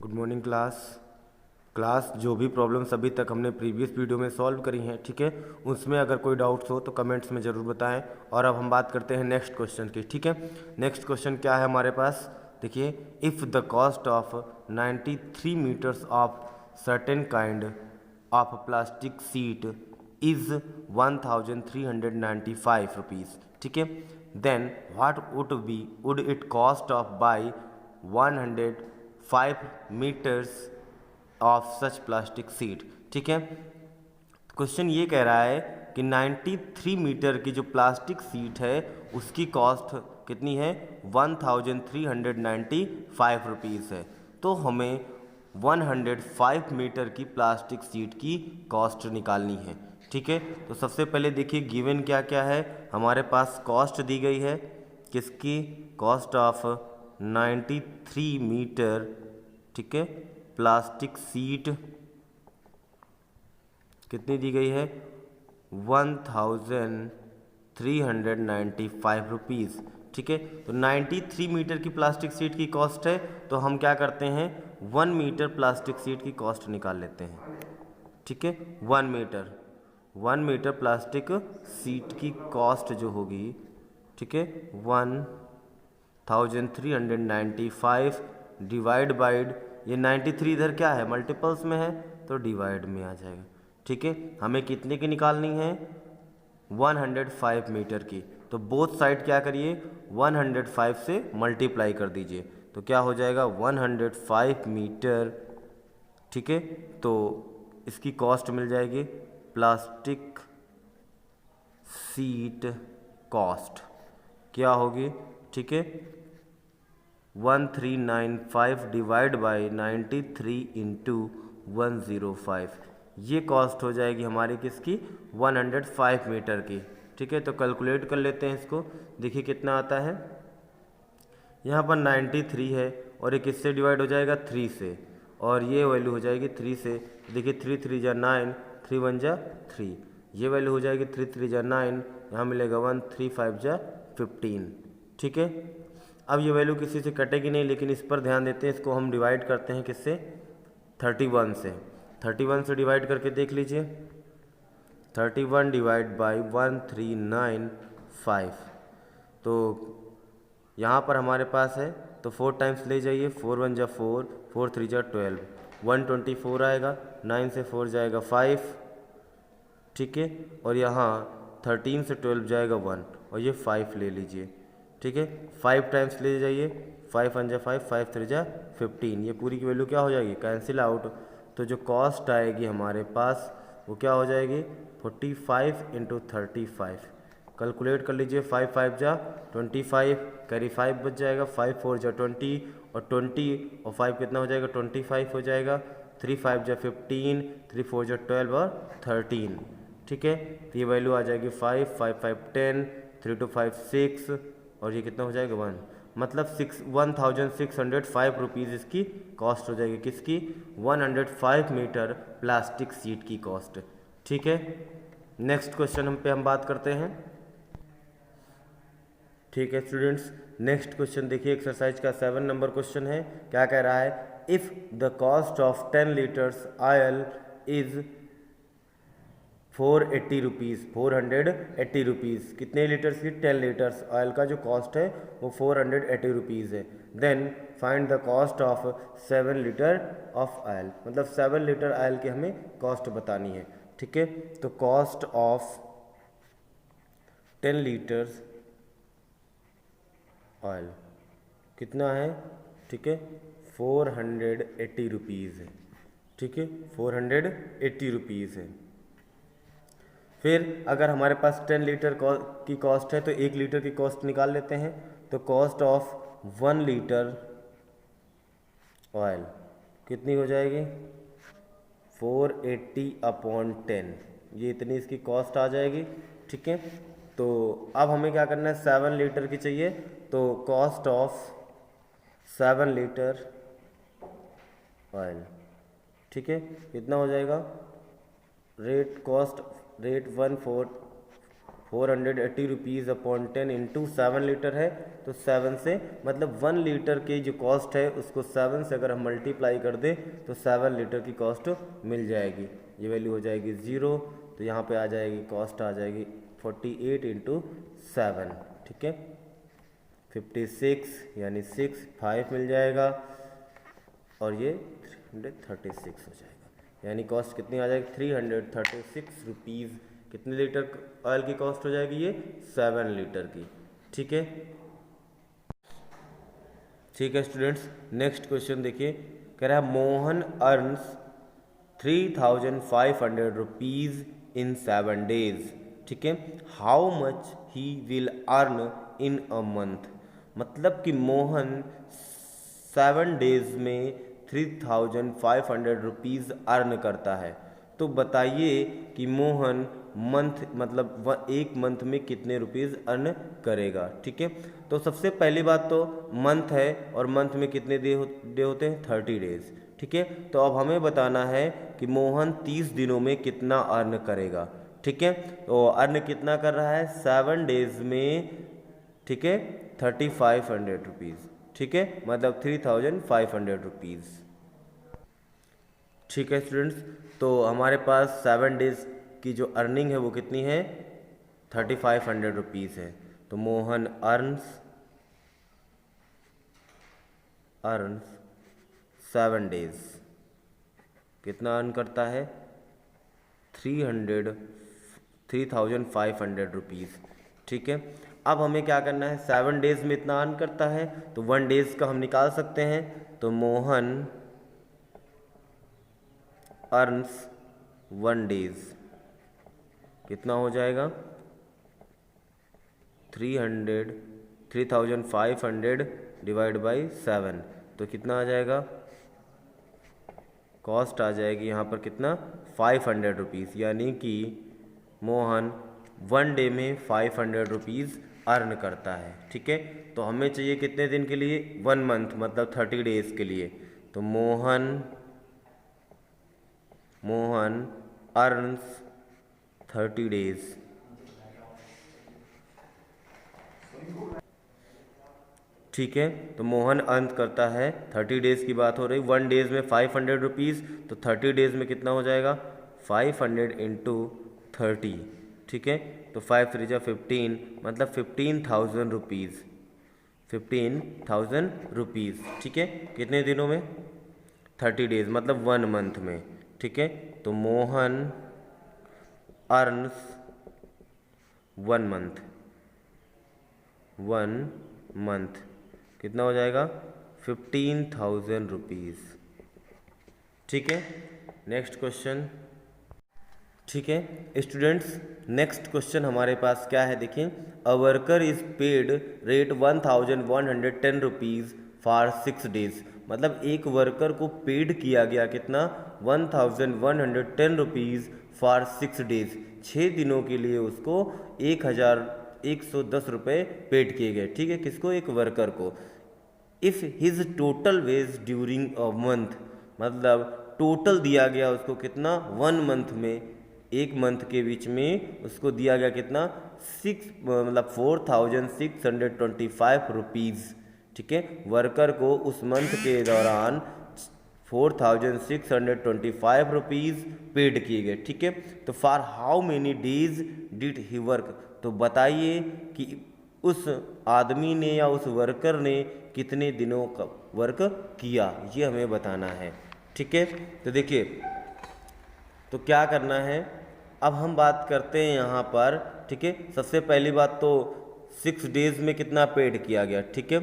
Good morning class जो भी problems अभी तक हमने प्रीवियस वीडियो में सॉल्व करी हैं, ठीक है, उसमें अगर कोई डाउट्स हो तो कमेंट्स में ज़रूर बताएं। और अब हम बात करते हैं नेक्स्ट क्वेश्चन की। ठीक है, नेक्स्ट क्वेश्चन क्या है हमारे पास, देखिए, if the cost of 93 metres of certain kind of plastic sheet is 1395 rupees, ठीक है, then what would it cost of by 105 metres of such plastic sheet. ठीक है, क्वेश्चन ये कह रहा है कि 93 मीटर की जो प्लास्टिक सीट है उसकी कॉस्ट कितनी है, 1395 रुपीज़ है। तो हमें 105 मीटर की प्लास्टिक सीट की कॉस्ट निकालनी है। ठीक है, तो सबसे पहले देखिए गिवन क्या क्या है हमारे पास। कॉस्ट दी गई है किसकी, कॉस्ट ऑफ 93 मीटर, ठीक है, प्लास्टिक सीट कितनी दी गई है, 1395 रुपीज़। ठीक है, तो 93 मीटर की प्लास्टिक सीट की कॉस्ट है, तो हम क्या करते हैं 1 मीटर प्लास्टिक सीट की कॉस्ट निकाल लेते हैं। ठीक है, 1 मीटर प्लास्टिक सीट की कॉस्ट जो होगी, ठीक है, 1395 डिवाइड बाइड, ये 93 इधर क्या है मल्टीपल्स में है तो डिवाइड में आ जाएगा। ठीक है, हमें कितने की निकालनी है, 105 मीटर की। तो बोथ साइड क्या करिए 105 से मल्टीप्लाई कर दीजिए, तो क्या हो जाएगा 105 मीटर। ठीक है, तो इसकी कॉस्ट मिल जाएगी प्लास्टिक सीट कॉस्ट क्या होगी, ठीक है, 1395 डिवाइड बाई 93 इंटू 105, ये कॉस्ट हो जाएगी हमारी किसकी, 105 मीटर की। ठीक है, तो कैलकुलेट कर लेते हैं इसको, देखिए कितना आता है। यहाँ पर 93 है और ये किससे डिवाइड हो जाएगा 3 से, और ये वैल्यू हो जाएगी 3 से। देखिए 3 3 जा 9, 3 1 जा 3, ये वैल्यू हो जाएगी 3 3 जा 9, यहाँ मिलेगा 1 3 5 जा 15। ठीक है, अब ये वैल्यू किसी से कटेगी नहीं, लेकिन इस पर ध्यान देते हैं, इसको हम डिवाइड करते हैं किससे, 31 से। 31 से डिवाइड करके देख लीजिए, 31 डिवाइड बाई 1395, तो यहाँ पर हमारे पास है तो 4 टाइम्स ले जाइए, 4 1 जा 4, 4 3 जा 12, 124 आएगा, 9 से 4 जाएगा 5, ठीक है, और यहाँ 13 से 12 जाएगा 1, और ये 5 ले लीजिए। ठीक है, 5 टाइम्स ले जाइए, 5 1 जा 5, 5 3 जा 15, ये पूरी की वैल्यू क्या हो जाएगी, कैंसिल आउट। तो जो कॉस्ट आएगी हमारे पास वो क्या हो जाएगी, 45 इंटू 35, कैलकुलेट कर लीजिए, 5 5 जा 25, कैरी 5 बच जाएगा, 5 4 जा 20, और 20 और 5 कितना हो जाएगा 25 हो जाएगा, 3 5 जा 15, 3 4 जा 12 और 13। ठीक है, तो ये वैल्यू आ जाएगी 5 5 5 10, 3 2 5 6, और ये कितना हो जाएगा 1, मतलब 1605 रुपीज़ इसकी कॉस्ट हो जाएगी, किसकी, 105 मीटर प्लास्टिक सीट की कॉस्ट। ठीक है, नेक्स्ट क्वेश्चन हम बात करते हैं। ठीक है स्टूडेंट्स, नेक्स्ट क्वेश्चन देखिए, एक्सरसाइज का 7 नंबर क्वेश्चन है। क्या कह रहा है, if the cost of 10 litres oil is 480 rupees, 480 rupees, कितने लीटर्स की, 10 लीटर्स ऑयल का जो कॉस्ट है वो 480 रुपीज़ है। Then find the cost of 7 litre of oil, मतलब 7 लीटर ऑयल की हमें कॉस्ट बतानी है। ठीक है, तो कॉस्ट ऑफ 10 लीटर्स ऑयल कितना है, ठीक है, 480 रुपीज़ है। ठीक है, 480 रुपीज़ है। फिर अगर हमारे पास 10 लीटर की कॉस्ट है तो 1 लीटर की कॉस्ट निकाल लेते हैं, तो कॉस्ट ऑफ 1 लीटर ऑयल कितनी हो जाएगी, 480 अपॉन 10, ये इतनी इसकी कॉस्ट आ जाएगी। ठीक है, तो अब हमें क्या करना है, 7 लीटर की चाहिए, तो कॉस्ट ऑफ 7 लीटर ऑयल, ठीक है, कितना हो जाएगा, rate 1440 480 rupees upon 10 into 7 litre है, तो 7 से मतलब 1 लीटर की जो कॉस्ट है उसको 7 से अगर हम मल्टीप्लाई कर दें तो 7 लीटर की कॉस्ट मिल जाएगी। ये वैल्यू हो जाएगी 0, तो यहाँ पे आ जाएगी कॉस्ट आ जाएगी 48 इंटू 7, ठीक है, 56 यानी 5 मिल जाएगा और ये 336 हो जाएगा, यानी कॉस्ट कितनी आ जाएगी 336 रुपीज़। कितने लीटर ऑयल की कॉस्ट हो जाएगी ये 7 लीटर की, ठीक है। ठीक है स्टूडेंट्स, नेक्स्ट क्वेश्चन देखिए, कह रहा है Mohan earns 3500 rupees in 7 days, ठीक है, how much he will earn in a month. मतलब कि मोहन 7 डेज में 3500 रुपीज़ अर्न करता है, तो बताइए कि मोहन मंथ मतलब एक मंथ में कितने रुपीज़ अर्न करेगा, ठीक है। तो सबसे पहली बात तो मंथ है और मंथ में कितने डे होते हैं 30 डेज, ठीक है। तो अब हमें बताना है कि मोहन 30 दिनों में कितना अर्न करेगा, ठीक है। तो अर्न कितना कर रहा है 7 डेज में, ठीक है, 3500 रुपीज़, ठीक है, मतलब 3500 रुपीज़, ठीक है स्टूडेंट्स। तो हमारे पास 7 डेज की जो अर्निंग है वो कितनी है 3500 रुपीज़ है। तो मोहन अर्न्स 7 डेज कितना अर्न करता है 3500 रुपीज़, ठीक है। अब हमें क्या करना है 7 डेज में इतना अर्न करता है तो 1 डेज का हम निकाल सकते हैं। तो मोहन अर्न्स 1 डेज कितना हो जाएगा 3500 डिवाइड बाई 7, तो कितना आ जाएगा कॉस्ट आ जाएगी यहाँ पर कितना 500 रुपीज़, यानी कि मोहन 1 डे में 500 रुपीज़ अर्न करता है, ठीक है। तो हमें चाहिए कितने दिन के लिए 1 मंथ मतलब 30 डेज के लिए। तो मोहन अर्न्स 30 डेज, ठीक है। तो मोहन अर्न करता है 30 डेज की बात हो रही, 1 डेज में 500 रुपीज़, तो 30 डेज में कितना हो जाएगा 500 इंटू 30, ठीक है। तो 5 3 जा 15 मतलब 15,000 रुपीज़, 15,000 रुपीज़, ठीक है। कितने दिनों में 30 डेज मतलब 1 मंथ में, ठीक है। तो मोहन अर्न्स 1 मंथ कितना हो जाएगा 15,000 रुपीज़, ठीक है। नेक्स्ट क्वेश्चन, ठीक है स्टूडेंट्स, नेक्स्ट क्वेश्चन हमारे पास क्या है देखिए, a worker is paid rate 1110 rupees for 6 days. मतलब एक वर्कर को पेड किया गया कितना 1110 रुपीज़ फॉर 6 डेज, 6 दिनों के लिए उसको 1110 रुपये पेड किए गए, ठीक है, किसको एक वर्कर को। If his total wage during a month, मतलब टोटल दिया गया उसको कितना 1 मंथ में, एक मंथ के बीच में उसको दिया गया कितना 4,625 रुपीज़, ठीक है। वर्कर को उस मंथ के दौरान 4,625 रुपीज़ पेड किए गए, ठीक है। तो for how many days did he work, तो बताइए कि उस आदमी ने या उस वर्कर ने कितने दिनों का वर्क किया, ये हमें बताना है, ठीक है। तो देखिए, तो क्या करना है, अब हम बात करते हैं यहाँ पर, ठीक है। सबसे पहली बात तो 6 डेज में कितना पेड किया गया, ठीक है,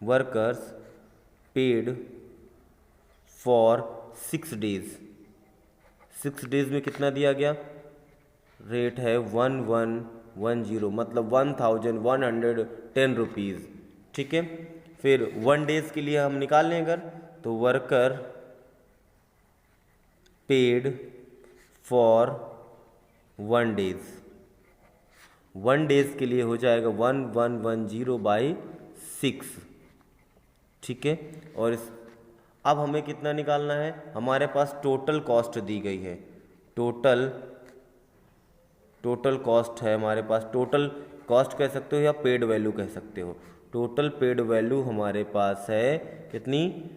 workers paid for 6 days, 6 days में कितना दिया गया, रेट है 1110 मतलब 1110 रुपीज़, ठीक है। फिर 1 डेज के लिए हम निकाल लें अगर, तो worker paid for 1 days, 1 days के लिए हो जाएगा 1110 बाई 6, ठीक है। और अब हमें कितना निकालना है, हमारे पास टोटल कॉस्ट दी गई है, टोटल टोटल कॉस्ट है हमारे पास, टोटल कॉस्ट कह सकते हो या पेड वैल्यू कह सकते हो। टोटल पेड वैल्यू हमारे पास है कितनी,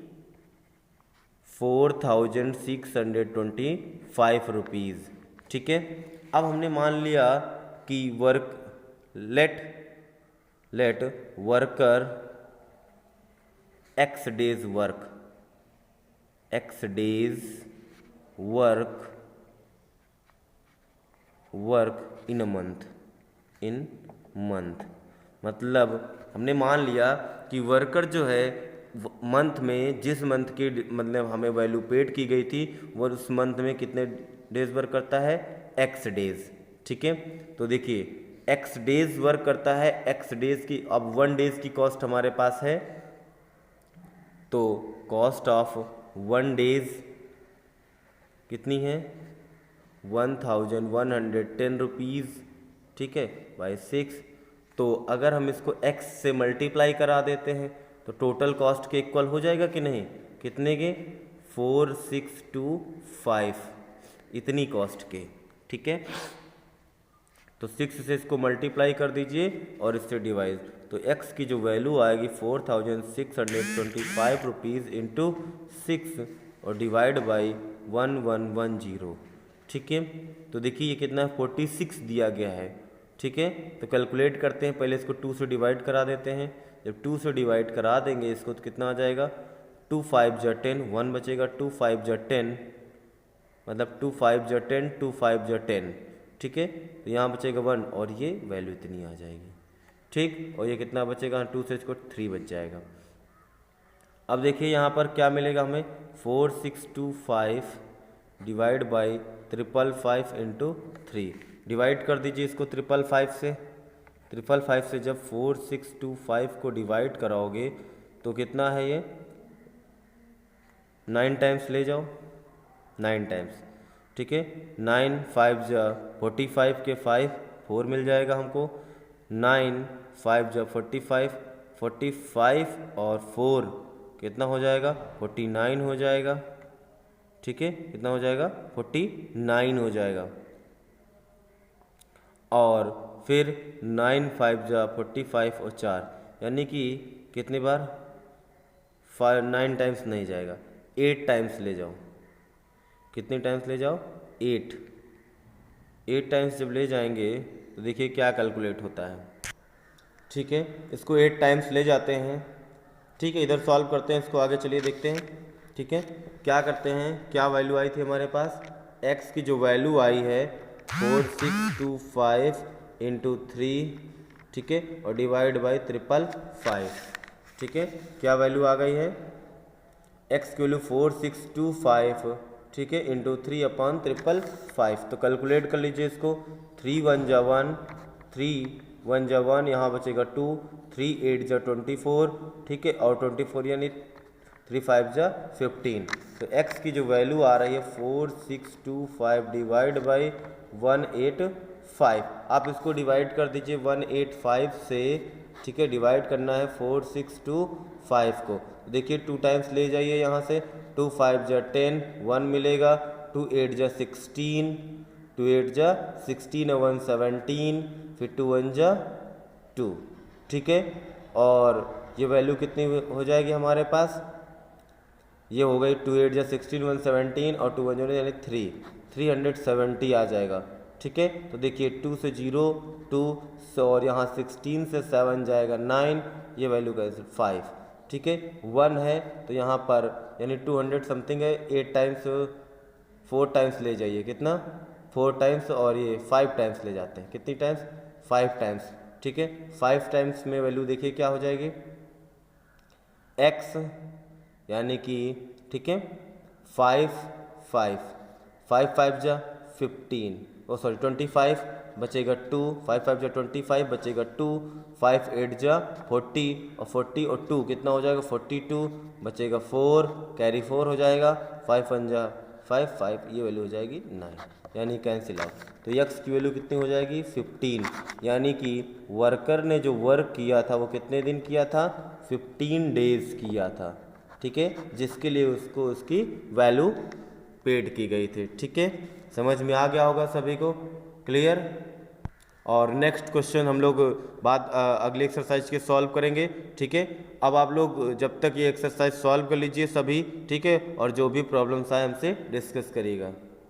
4625 रुपीज़। ठीक है, अब हमने मान लिया कि let worker x days work in month, मतलब हमने मान लिया कि वर्कर जो है मंथ में, जिस मंथ की मतलब हमें वैल्यू पेड की गई थी वो उस मंथ में कितने डेज वर्क करता है, एक्स डेज। ठीक है, तो देखिए एक्स डेज वर्क करता है, एक्स डेज की, अब 1 डेज की कॉस्ट हमारे पास है, तो कॉस्ट ऑफ 1 डेज कितनी है, 1110 रुपीज़। ठीक है, बाई 6। तो अगर हम इसको x से मल्टीप्लाई करा देते हैं तो टोटल कॉस्ट के इक्वल हो जाएगा कि नहीं, कितने के, 4625 इतनी कॉस्ट के। ठीक है, तो 6 से इसको मल्टीप्लाई कर दीजिए और इससे डिवाइड, तो x की जो वैल्यू आएगी 4625 रुपीज़ इंटू 6 और डिवाइड बाई 1110। ठीक है, तो देखिए ये कितना 46 दिया गया है। ठीक है, तो कैलकुलेट करते हैं, पहले इसको 2 से डिवाइड करा देते हैं। जब 2 से डिवाइड करा देंगे इसको तो कितना आ जाएगा, 2 5 जा 10, 1 बचेगा, 2 5 जा 10, मतलब 2 5 जा 10, 2 5 जा 10। ठीक है, तो यहाँ बचेगा 1 और ये वैल्यू इतनी आ जाएगी। ठीक, और ये कितना बचेगा, 2 से इसको 3 बच जाएगा। अब देखिए यहाँ पर क्या मिलेगा हमें, 4625 डिवाइड बाई 555 इंटू 3, डिवाइड कर दीजिए इसको 555 से जब 4625 को डिवाइड कराओगे तो कितना है ये, 9 टाइम्स ले जाओ, 9 टाइम्स। ठीक है, 9 5 जा 45 के 5 4 मिल जाएगा हमको, 9 5 जा 45 और 4 कितना हो जाएगा, 49 हो जाएगा। ठीक है, कितना हो जाएगा, 49 हो जाएगा। और फिर 9 5 जा 45 और 4, यानी कि कितनी बार, 9 टाइम्स नहीं जाएगा, 8 टाइम्स ले जाओ। कितने टाइम्स ले जाओ, 8 टाइम्स जब ले जाएंगे तो देखिए क्या कैलकुलेट होता है। ठीक है, इसको 8 टाइम्स ले जाते हैं। ठीक है, इधर सॉल्व करते हैं इसको, आगे चलिए देखते हैं। ठीक है, क्या करते हैं, क्या वैल्यू आई थी हमारे पास, x की जो वैल्यू आई है 4625 इंटू 3। ठीक है, और डिवाइड बाई 555। ठीक है, क्या वैल्यू आ गई है, x की वैल्यू 4625, ठीक है, इंटू 3/555। तो कैलकुलेट कर लीजिए इसको, 3 1 जा 1, 3 1 जा 1, यहाँ बचेगा 2, 3 8 जा 24। ठीक है, और 24 यानी 3 5 जा 15। तो x की जो वैल्यू आ रही है 4625 डिवाइड बाई 185। आप इसको डिवाइड कर दीजिए 185 से। ठीक है, डिवाइड करना है 4625 को, देखिए 2 टाइम्स ले जाइए यहाँ से, 2 5 जा 10, 1 मिलेगा, 2 8 जा 16, 2 8 जा 16 और 1 17, फिर 2 1 जा 2। ठीक है, और ये वैल्यू कितनी हो जाएगी हमारे पास, ये हो गई 2 8 जा 16, 1 17 और 2 1 0 यानी 370 आ जाएगा। ठीक है, तो देखिए 2 से 0 2 और यहाँ 16 से 7 जाएगा 9, ये वैल्यू का 5। ठीक है, 1 है तो यहाँ पर यानी 200 समथिंग है, 8 टाइम्स 4 टाइम्स ले जाइए, कितना 4 टाइम्स, और ये 5 टाइम्स ले जाते हैं, कितनी टाइम्स 5 टाइम्स। ठीक है, 5 टाइम्स में वैल्यू देखिए क्या हो जाएगी, x यानी कि, ठीक है, 5 5 5 जा 15, ओ सॉरी 25, बचेगा 2, 5 5 जा 25, बचेगा 2, 5 8 जा 40 और 40 और 2 कितना हो जाएगा 42, बचेगा 4, कैरी 4 हो जाएगा, 5 1 जा 5 5, ये वैल्यू हो जाएगी 9, यानी कैंसिल आउट। तो x की वैल्यू कितनी हो जाएगी 15, यानी कि वर्कर ने जो वर्क किया था वो कितने दिन किया था, 15 डेज किया था। ठीक है, जिसके लिए उसको उसकी वैल्यू पेड की गई थी। ठीक है, समझ में आ गया होगा सभी को, क्लियर। और नेक्स्ट क्वेश्चन हम लोग अगले एक्सरसाइज के सॉल्व करेंगे। ठीक है, अब आप लोग जब तक ये एक्सरसाइज सॉल्व कर लीजिए सभी, ठीक है, और जो भी प्रॉब्लम्स आए हमसे डिस्कस करिएगा।